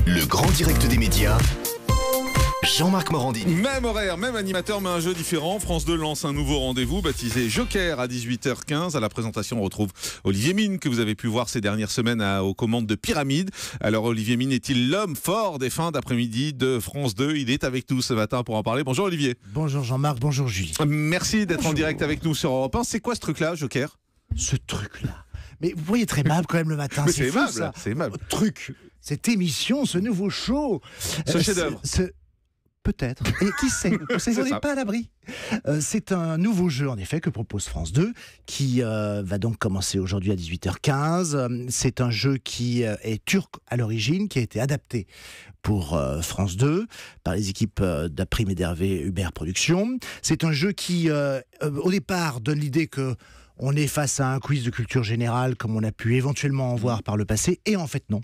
Le grand direct des médias. Jean-Marc Morandini. Même horaire, même animateur, mais un jeu différent. France 2 lance un nouveau rendez-vous baptisé Joker à 18h15. À la présentation, on retrouve Olivier Mine, que vous avez pu voir ces dernières semaines aux commandes de Pyramide. Alors, Olivier Mine est-il l'homme fort des fins d'après-midi de France 2 ? Il est avec nous ce matin pour en parler. Bonjour Olivier. Bonjour Jean-Marc, bonjour Julie. Merci d'être en direct avec nous sur Europe 1. C'est quoi ce truc-là, Joker ? Ce truc-là. Mais vous voyez très aimable quand même le matin. Mais c'est fou, aimable, ça. c'est aimable. Truc, cette émission, ce nouveau show. Ce chef-d'œuvre. Peut-être. Et qui sait ? On n'est ça. pas à l'abri. C'est un nouveau jeu, en effet, que propose France 2, qui va donc commencer aujourd'hui à 18h15. C'est un jeu qui est turc à l'origine, qui a été adapté pour France 2 par les équipes d'Aprim et d'Hervé Hubert Productions. C'est un jeu qui, au départ, donne l'idée que on est face à un quiz de culture générale comme on a pu éventuellement en voir par le passé, et en fait non.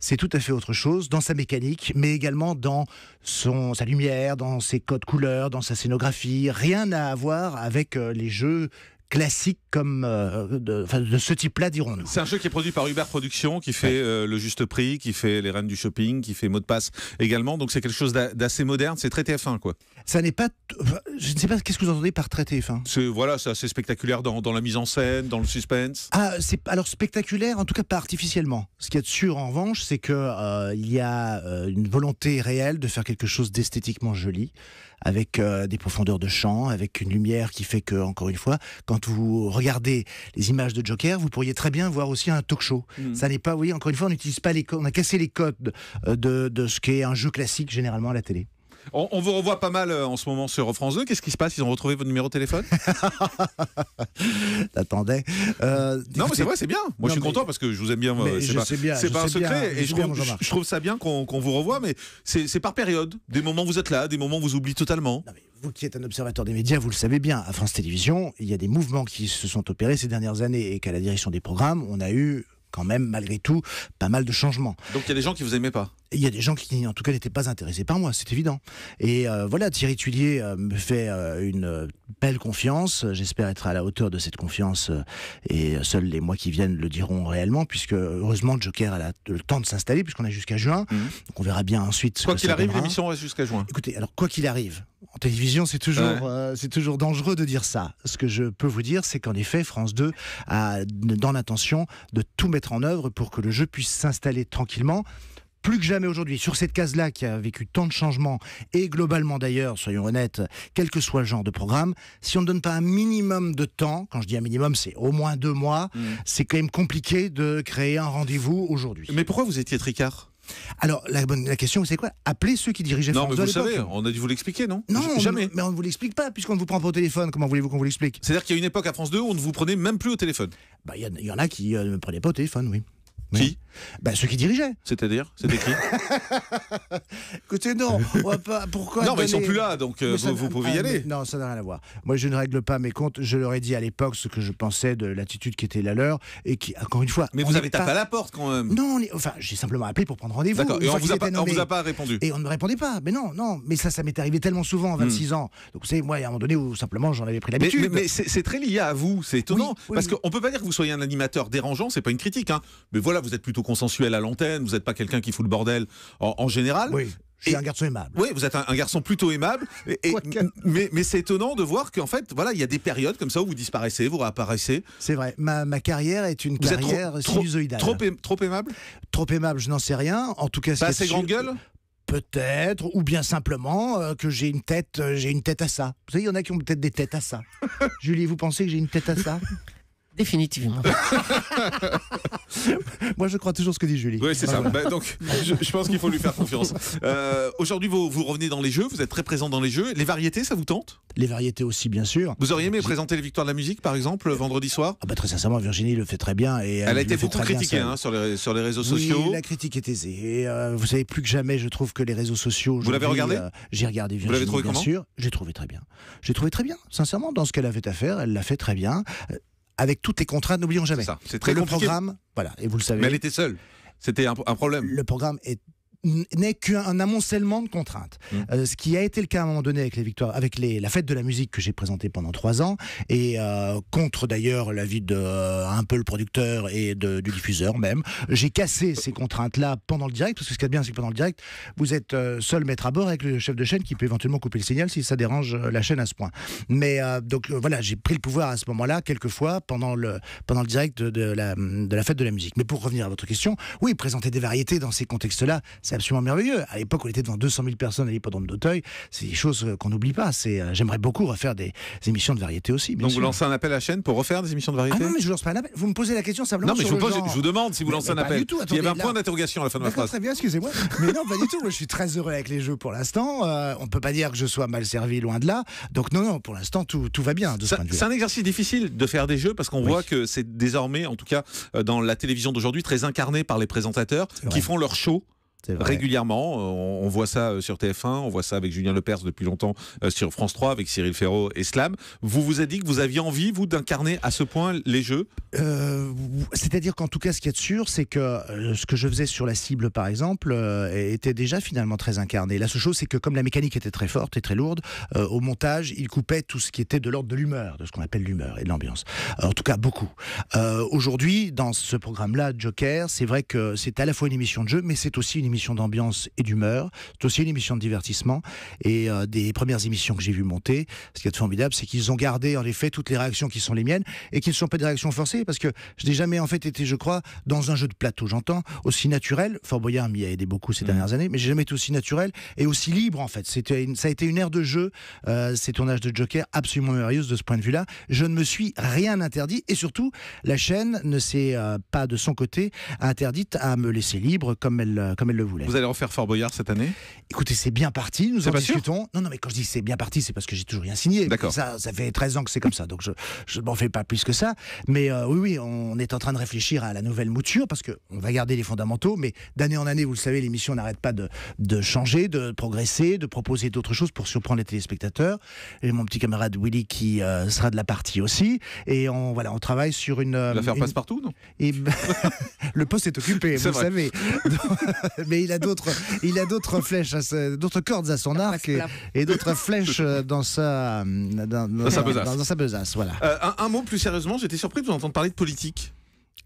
C'est tout à fait autre chose dans sa mécanique, mais également dans sa lumière, dans ses codes couleurs, dans sa scénographie. Rien à voir avec les jeux classiques comme de ce type-là, dirons-nous. C'est un jeu qui est produit par Hubert Productions, qui fait le juste prix, qui fait les reines du shopping, qui fait mot de passe également. Donc c'est quelque chose d'assez moderne. C'est très TF1, quoi. Ça n'est pas... Je ne sais pas qu'est-ce que vous entendez par très TF1. C'est assez spectaculaire dans la mise en scène, dans le suspense. C'est alors spectaculaire, en tout cas pas artificiellement. Ce qui est sûr en revanche, c'est que il y a une volonté réelle de faire quelque chose d'esthétiquement joli, avec des profondeurs de champ, avec une lumière qui fait que, encore une fois, quand vous regardez les images de Joker, vous pourriez très bien voir aussi un talk show. Ça n'est pas, vous voyez, encore une fois, on n'utilise pas les codes, on a cassé les codes de ce qu'est un jeu classique généralement à la télé. On vous revoit pas mal en ce moment sur France 2. Qu'est-ce qui se passe ? Ils ont retrouvé votre numéro de téléphone ? T'attendais. Non, mais c'est vrai, c'est bien. Moi, je suis content parce que je vous aime bien. C'est pas un secret. Et je trouve ça bien qu'on vous revoie, mais c'est par période. Des moments vous êtes là, des moments vous oubliez totalement. Non, mais vous qui êtes un observateur des médias, vous le savez bien. À France Télévisions, il y a des mouvements qui se sont opérés ces dernières années et qu'à la direction des programmes, on a eu quand même, malgré tout, pas mal de changements. Donc il y a des gens qui vous aimaient pas ? Il y a des gens qui, en tout cas, n'étaient pas intéressés par moi, c'est évident. Et voilà, Thierry Tuilier me fait une belle confiance. J'espère être à la hauteur de cette confiance et seuls les mois qui viennent le diront réellement, puisque heureusement, Joker a le temps de s'installer, puisqu'on a jusqu'à juin. Donc on verra bien ensuite ce quoi que qu'il ça arrive, donnera. l'émission reste jusqu'à juin. Écoutez, alors quoi qu'il arrive, en télévision, c'est toujours dangereux de dire ça. Ce que je peux vous dire, c'est qu'en effet, France 2 a dans l'intention de tout mettre en œuvre pour que le jeu puisse s'installer tranquillement. Plus que jamais aujourd'hui, sur cette case-là qui a vécu tant de changements, et globalement d'ailleurs, soyons honnêtes, quel que soit le genre de programme, si on ne donne pas un minimum de temps, quand je dis un minimum, c'est au moins 2 mois, c'est quand même compliqué de créer un rendez-vous aujourd'hui. Mais pourquoi vous étiez tricard ? Alors, la question, c'est quoi ? Appelez ceux qui dirigeaient France 2 à l'époque. Non, mais vous savez, on a dû vous l'expliquer, non ? Non, jamais. Mais on ne vous l'explique pas, puisqu'on ne vous prend pas au téléphone. Comment voulez-vous qu'on vous l'explique ? C'est-à-dire qu'il y a une époque à France 2 où on ne vous prenait même plus au téléphone. Il y en a qui ne me prenaient pas au téléphone, oui. Qui ? Ceux qui dirigeaient. C'est-à-dire ? C'était qui ? Écoutez, non, on va pas. Pourquoi non, mais ils sont plus là, donc vous pouvez y aller. Non, ça n'a rien à voir. Moi, je ne règle pas mes comptes. Je leur ai dit à l'époque ce que je pensais de l'attitude qui était la leur et qui, encore une fois. Mais vous avez tapé à la porte quand même. Non, j'ai simplement appelé pour prendre rendez-vous. D'accord. Et on vous a pas répondu. Et on ne me répondait pas. Mais non. Mais ça m'est arrivé tellement souvent, 26 ans. Donc vous savez, moi, il y a un moment donné où simplement j'en avais pris l'habitude. Mais c'est très lié à vous. C'est étonnant parce qu'on peut pas dire que vous soyez un animateur dérangeant. C'est pas une critique, hein. Mais voilà, vous êtes plutôt consensuel à l'antenne, vous n'êtes pas quelqu'un qui fout le bordel en général. Oui, je suis un garçon aimable. Oui, vous êtes un garçon plutôt aimable. Mais c'est étonnant de voir qu'en fait, voilà, il y a des périodes comme ça où vous disparaissez, vous réapparaissez. C'est vrai, ma carrière est une carrière sinusoïdale. Trop aimable ? Trop aimable, je n'en sais rien. En tout cas, pas assez grande gueule ? Peut-être, ou bien simplement que j'ai une tête à ça. Vous savez, il y en a qui ont peut-être des têtes à ça. Julie, vous pensez que j'ai une tête à ça ? Définitivement. Moi, je crois toujours ce que dit Julie. Oui, c'est ça. Donc, je pense qu'il faut lui faire confiance. Aujourd'hui, vous revenez dans les jeux, vous êtes très présent dans les jeux. Les variétés, ça vous tente ? Les variétés aussi, bien sûr. Vous auriez aimé présenter les Victoires de la musique, par exemple, vendredi soir ? Très sincèrement, Virginie le fait très bien. Et elle a été beaucoup critiquée sur les réseaux sociaux. Oui, la critique est aisée. Et, vous savez, plus que jamais, je trouve que les réseaux sociaux... Vous l'avez regardé ? J'ai regardé Virginie, vous l'avez trouvé bien comment ? sûr. J'ai trouvé très bien. Sincèrement, dans ce qu'elle avait à faire, elle l'a fait très bien. Avec toutes les contraintes, n'oublions jamais. C'est ça, c'est très le compliqué. programme, voilà, et vous le savez. Mais elle était seule. C'était un problème. Le programme est n'est qu'un amoncellement de contraintes. Ce qui a été le cas à un moment donné avec les victoires, avec la fête de la musique que j'ai présentée pendant 3 ans, et contre d'ailleurs l'avis de un peu le producteur et du diffuseur même, j'ai cassé ces contraintes-là pendant le direct, parce que ce qui est bien, c'est que pendant le direct, vous êtes seul maître à bord avec le chef de chaîne qui peut éventuellement couper le signal si ça dérange la chaîne à ce point. Mais donc voilà, j'ai pris le pouvoir à ce moment-là, quelquefois, pendant le direct de la fête de la musique. Mais pour revenir à votre question, oui, présenter des variétés dans ces contextes-là, c'est absolument merveilleux. À l'époque, on était devant 200 000 personnes à l'hippodrome d'Auteuil. C'est des choses qu'on n'oublie pas. J'aimerais beaucoup refaire des émissions de variété aussi. Donc sûr. vous lancez un appel à la chaîne pour refaire des émissions de variété? Ah non, mais je lance pas un appel. Vous me posez la question simplement. Non, mais sur je vous demande si vous lancez un appel. Du tout. Il y avait un là, point d'interrogation à la fin de ma phrase. Très bien, excusez-moi. Mais non, pas du tout. Moi, je suis très heureux avec les jeux pour l'instant. On peut pas dire que je sois mal servi, loin de là. Donc non, pour l'instant, tout va bien de ce point de vue. C'est un exercice difficile de faire des jeux parce qu'on voit que c'est désormais, en tout cas dans la télévision d'aujourd'hui, très incarné par les présentateurs qui font leur show régulièrement. On voit ça sur TF1, on voit ça avec Julien Lepers depuis longtemps sur France 3 avec Cyril Ferraud et Slam. Vous avez dit que vous aviez envie, vous, d'incarner à ce point les jeux? C'est-à-dire qu'en tout cas, ce qu'il y a de sûr, c'est que ce que je faisais sur la cible, par exemple, était déjà finalement très incarné. La seule chose, c'est que comme la mécanique était très forte et très lourde, au montage, il coupait tout ce qui était de l'ordre de l'humeur, de ce qu'on appelle l'humeur et de l'ambiance. En tout cas, beaucoup. Aujourd'hui, dans ce programme-là, Joker, c'est vrai que c'est à la fois une émission de jeu, mais c'est aussi une émission d'ambiance et d'humeur. C'est aussi une émission de divertissement. Et des premières émissions que j'ai vues monter, ce qui est formidable, c'est qu'ils ont gardé en effet toutes les réactions qui sont les miennes et qui ne sont pas des réactions forcées, parce que je n'ai jamais en fait été, je crois, dans un jeu de plateau, j'entends, aussi naturel. Fort Boyard m'y a aidé beaucoup ces dernières années, mais j'ai jamais été aussi naturel et aussi libre en fait. Ça a été une ère de jeu, ces tournages de Joker, absolument merveilleuse de ce point de vue-là. Je ne me suis rien interdit et surtout, la chaîne ne s'est pas de son côté interdite à me laisser libre comme elle le voulait. Vous allez refaire Fort Boyard cette année? Écoutez, c'est bien parti, nous en discutons. Sûr? Non, mais quand je dis c'est bien parti, c'est parce que j'ai toujours rien signé. D'accord. Ça fait 13 ans que c'est comme ça, donc je m'en fais pas plus que ça. Mais oui, on est en train de réfléchir à la nouvelle mouture, parce qu'on va garder les fondamentaux, mais d'année en année, vous le savez, l'émission n'arrête pas de changer, de progresser, de proposer d'autres choses pour surprendre les téléspectateurs. Et mon petit camarade Willy qui sera de la partie aussi. Et on travaille sur une... L'affaire Passe-Partout, non? Et le poste est occupé, vous le savez. Mais il a d'autres flèches, d'autres cordes à son arc et d'autres flèches dans sa besace. Voilà. Un mot plus sérieusement, j'étais surpris de vous entendre parler de politique.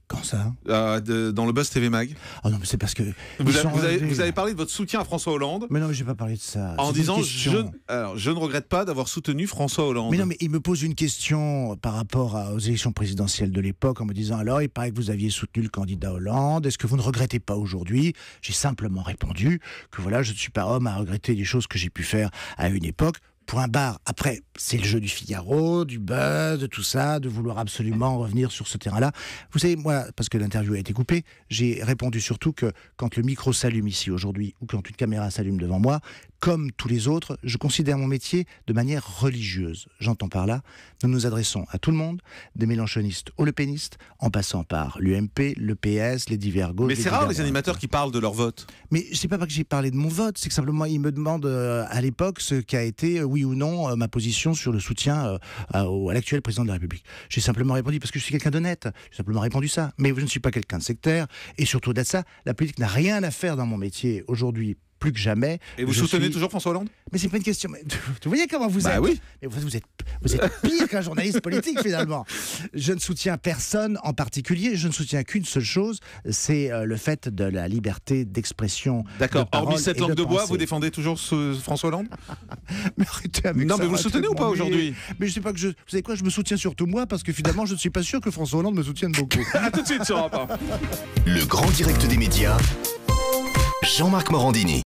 Quand ça dans le Buzz TV Mag. Oh non, mais c'est parce que... Vous avez parlé de votre soutien à François Hollande. Mais non, mais je n'ai pas parlé de ça. En disant, je ne regrette pas d'avoir soutenu François Hollande. Mais non, mais il me pose une question par rapport aux élections présidentielles de l'époque, en me disant, alors, il paraît que vous aviez soutenu le candidat Hollande, est-ce que vous ne regrettez pas aujourd'hui? J'ai simplement répondu que voilà, je ne suis pas homme à regretter des choses que j'ai pu faire à une époque. Point barre. Après, c'est le jeu du Figaro, du buzz, de tout ça, de vouloir absolument revenir sur ce terrain-là. Vous savez, moi, parce que l'interview a été coupée, j'ai répondu surtout que quand le micro s'allume ici aujourd'hui, ou quand une caméra s'allume devant moi, comme tous les autres, je considère mon métier de manière religieuse. J'entends par là, nous nous adressons à tout le monde, des mélenchonistes aux lepénistes, en passant par l'UMP, le PS, les divers gauches. Mais c'est rare les animateurs qui parlent de leur vote. Mais c'est pas que j'ai parlé de mon vote, c'est que simplement ils me demandent à l'époque ce qu'a été, oui ou non, ma position sur le soutien à l'actuel président de la République. J'ai simplement répondu, parce que je suis quelqu'un d'honnête, j'ai simplement répondu ça. Mais je ne suis pas quelqu'un de sectaire, et surtout au-delà de ça, la politique n'a rien à faire dans mon métier aujourd'hui, plus que jamais. Et vous soutenez toujours François Hollande? Mais c'est pas une question. Mais, vous voyez comment vous êtes? Oui. Mais vous êtes pire qu'un journaliste politique finalement. Je ne soutiens personne en particulier. Je ne soutiens qu'une seule chose, c'est le fait de la liberté d'expression. D'accord. Hormis cette langue de bois, vous défendez toujours François Hollande? Mais arrêtez avec ça. Non, mais vous le soutenez ou pas aujourd'hui? Mais je sais pas que vous savez quoi? Je me soutiens surtout moi parce que finalement, je ne suis pas sûr que François Hollande me soutienne beaucoup. À tout de suite sur Europe 1. Le grand direct des médias, Jean-Marc Morandini.